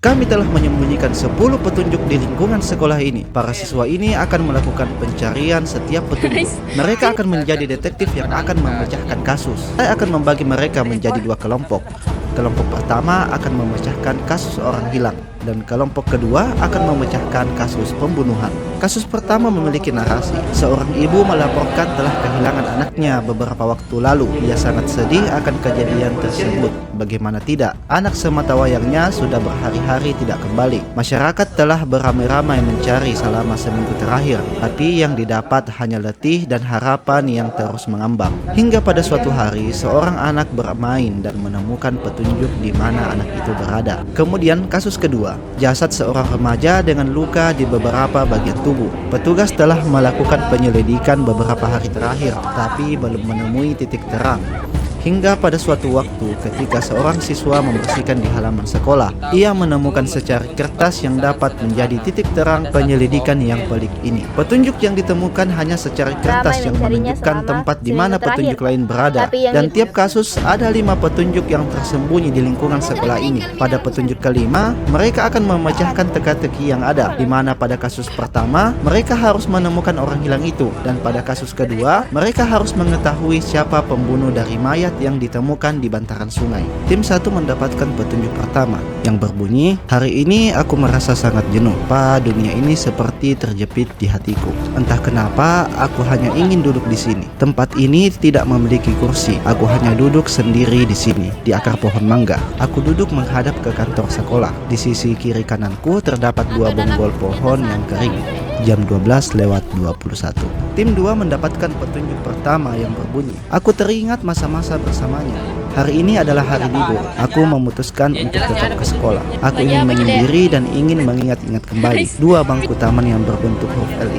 Kami telah menyembunyikan 10 petunjuk di lingkungan sekolah ini. Para siswa ini akan melakukan pencarian setiap petunjuk. Mereka akan menjadi detektif yang akan memecahkan kasus. Saya akan membagi mereka menjadi 2 kelompok. Kelompok pertama akan memecahkan kasus orang hilang, dan kelompok kedua akan memecahkan kasus pembunuhan. Kasus pertama memiliki narasi. Seorang ibu melaporkan telah kehilangan anaknya beberapa waktu lalu. Ia sangat sedih akan kejadian tersebut. Bagaimana tidak, anak sematawayangnya sudah berhari-hari tidak kembali. Masyarakat telah beramai-ramai mencari selama seminggu terakhir, tapi yang didapat hanya letih dan harapan yang terus mengambang. Hingga pada suatu hari, seorang anak bermain dan menemukan petunjuk di mana anak itu berada. Kemudian kasus kedua, jasad seorang remaja dengan luka di beberapa bagian tubuh. Petugas telah melakukan penyelidikan beberapa hari terakhir, tapi belum menemui titik terang. Hingga pada suatu waktu ketika seorang siswa membersihkan di halaman sekolah, ia menemukan secari kertas yang dapat menjadi titik terang penyelidikan yang pelik ini. Petunjuk yang ditemukan hanya secari kertas yang menunjukkan tempat di mana petunjuk lain berada, dan tiap kasus ada 5 petunjuk yang tersembunyi di lingkungan sekolah ini. Pada petunjuk kelima, mereka akan memecahkan teka-teki yang ada, di mana pada kasus pertama mereka harus menemukan orang hilang itu, dan pada kasus kedua mereka harus mengetahui siapa pembunuh dari mayat yang ditemukan di bantaran sungai. Tim 1 mendapatkan petunjuk pertama yang berbunyi, "Hari ini aku merasa sangat jenuh. Dunia ini seperti terjepit di hatiku. Entah kenapa aku hanya ingin duduk di sini. Tempat ini tidak memiliki kursi. Aku hanya duduk sendiri di sini, di akar pohon mangga. Aku duduk menghadap ke kantor sekolah. Di sisi kiri kananku terdapat 2 bonggol pohon yang kering." Jam 12:21. Tim 2 mendapatkan petunjuk pertama yang berbunyi, "Aku teringat masa-masa bersamanya. Hari ini adalah hari libur. Aku memutuskan untuk tetap ke sekolah. Aku ingin menyendiri dan ingin mengingat-ingat kembali. 2 bangku taman yang berbentuk huruf L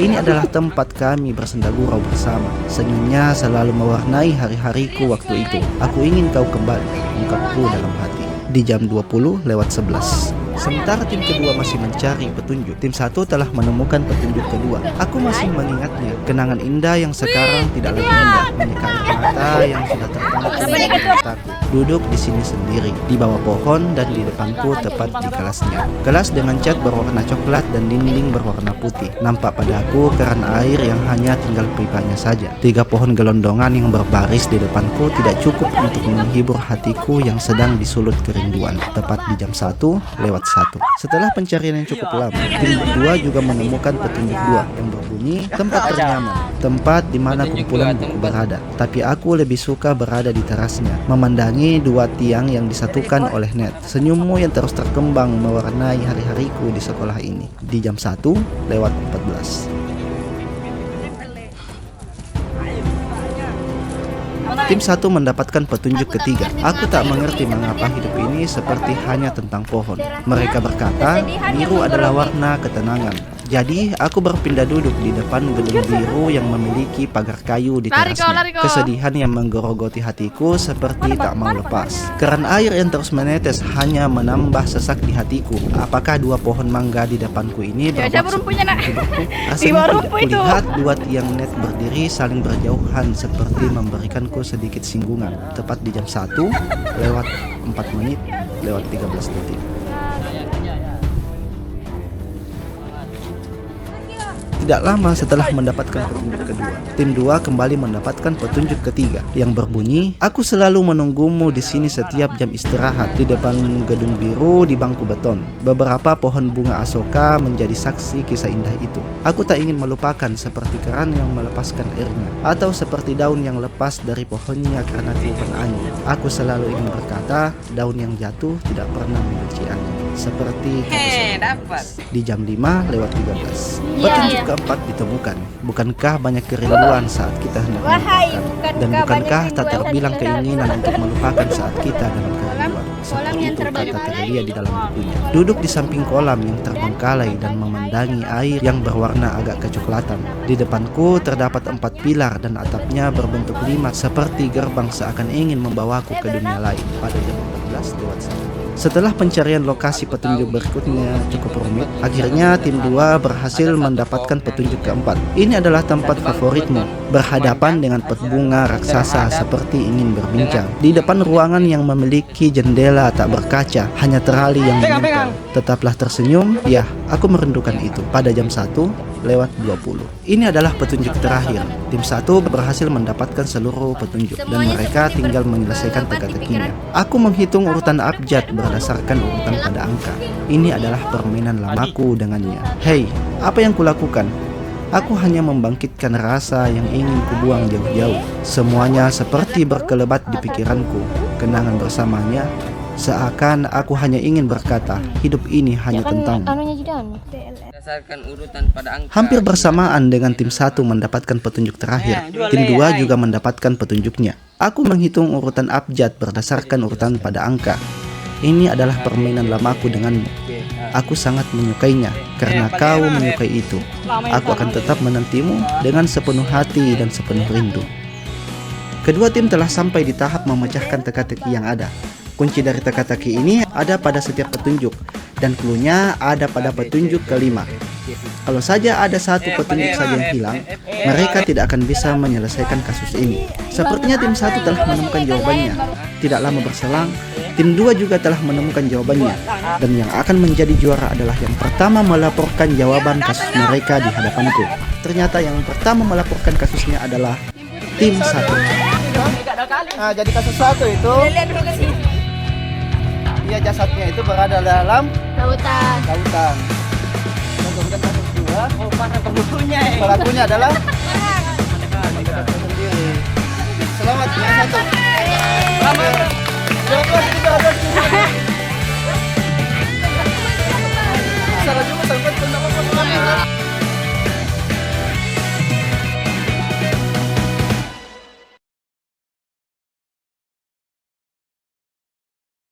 ini adalah tempat kami bersenda gurau bersama. Senyumnya selalu mewarnai hari-hariku waktu itu. Aku ingin kau kembali," ungkapku dalam hati. Di jam 20:11. Sementara tim kedua masih mencari petunjuk, tim 1 telah menemukan petunjuk kedua. Aku masih mengingatnya, kenangan indah yang sekarang tidak lagi indah, menyeka air mata yang sudah tertangkap di mataku. Duduk di sini sendiri, di bawah pohon dan di depanku tepat di kelasnya. Kelas dengan cat berwarna coklat dan dinding berwarna putih. Nampak padaku keran air yang hanya tinggal pipanya saja. 3 pohon gelondongan yang berbaris di depanku tidak cukup untuk menghibur hatiku yang sedang disulut kerinduan. Tepat di jam 1:01. Setelah pencarian yang cukup lama, tim 2 juga menemukan petunjuk 2 yang berbunyi, "Tempat ternyaman, tempat di mana kumpulan buku berada. Tapi aku lebih suka berada di terasnya, memandangi 2 tiang yang disatukan oleh net. Senyummu yang terus terkembang mewarnai hari-hariku di sekolah ini." Di jam 1:14. Tim 1 mendapatkan petunjuk ketiga. "Aku tak mengerti mengapa hidup ini seperti hanya tentang pohon. Mereka berkata, biru adalah warna ketenangan. Jadi aku berpindah duduk di depan gedung biru yang memiliki pagar kayu di terasnya. Kesedihan yang menggerogoti hatiku seperti tak mau lepas. Keran air yang terus menetes hanya menambah sesak di hatiku. Apakah 2 pohon mangga di depanku ini bermaksud menghiburku? Rasanya tidak kulihat 2 tiang net berdiri saling berjauhan seperti memberikanku sedikit singgungan." Tepat di jam 1:04:13. Tidak lama setelah mendapatkan petunjuk kedua, tim 2 kembali mendapatkan petunjuk ketiga yang berbunyi, "Aku selalu menunggumu di sini setiap jam istirahat di depan gedung biru di bangku beton. Beberapa pohon bunga asoka menjadi saksi kisah indah itu. Aku tak ingin melupakan seperti keran yang melepaskan airnya, atau seperti daun yang lepas dari pohonnya karena tiupan angin. Aku selalu ingin berkata, daun yang jatuh tidak pernah membenci angin. Seperti dapat." Di jam 5:13. Petunjuk keempat ditemukan. Bukankah banyak kerinduan saat kita hendak melupakan? Dan bukankah tak terbilang keinginan untuk melupakan saat kita dalam kerinduan? Seperti itu kata terlia di dalam bukunya. Duduk di samping kolam yang terbengkalai dan memandangi air yang berwarna agak kecoklatan. Di depanku terdapat 4 pilar dan atapnya berbentuk 5 seperti gerbang seakan ingin membawaku ke dunia lain. Pada jam 14:01. Setelah pencarian lokasi petunjuk berikutnya cukup rumit, akhirnya tim 2 berhasil mendapatkan petunjuk keempat. Ini adalah tempat favoritmu, berhadapan dengan pot bunga raksasa seperti ingin berbincang. Di depan ruangan yang memiliki jendela tak berkaca, hanya terali yang menempel. Tetaplah tersenyum, ya, aku merindukan itu. Pada jam 1:20. Ini adalah petunjuk terakhir. Tim 1 berhasil mendapatkan seluruh petunjuk dan mereka tinggal menyelesaikan teka-tekinya. Aku menghitung urutan abjad berdasarkan urutan pada angka. Ini adalah permainan lamaku dengannya. Hei, apa yang kulakukan? Aku hanya membangkitkan rasa yang ingin kubuang jauh-jauh. Semuanya seperti berkelebat di pikiranku. Kenangan bersamanya, seakan aku hanya ingin berkata, hidup ini hanya tentang. Berdasarkan urutan pada angka. Hampir bersamaan dengan tim 1 mendapatkan petunjuk terakhir, tim 2 juga mendapatkan petunjuknya. Aku menghitung urutan abjad berdasarkan urutan pada angka. Ini adalah permainan lamaku denganmu. Aku sangat menyukainya karena kau menyukai itu. Aku akan tetap menantimu dengan sepenuh hati dan sepenuh rindu. Kedua tim telah sampai di tahap memecahkan teka-teki yang ada. Kunci dari teka-teki ini ada pada setiap petunjuk, dan cluenya ada pada petunjuk kelima. Kalau saja ada satu petunjuk saja yang hilang, mereka tidak akan bisa menyelesaikan kasus ini. Sepertinya tim 1 telah menemukan jawabannya. Tidak lama berselang, tim 2 juga telah menemukan jawabannya. Dan yang akan menjadi juara adalah yang pertama melaporkan jawaban kasus mereka di hadapanku. Ternyata yang pertama melaporkan kasusnya adalah tim 1. Nah, jadi kasus 1 itu, iya, jasadnya itu berada dalam lautan. Kemudian kasus 2, pelakunya adalah sendiri. Selamat yang 1.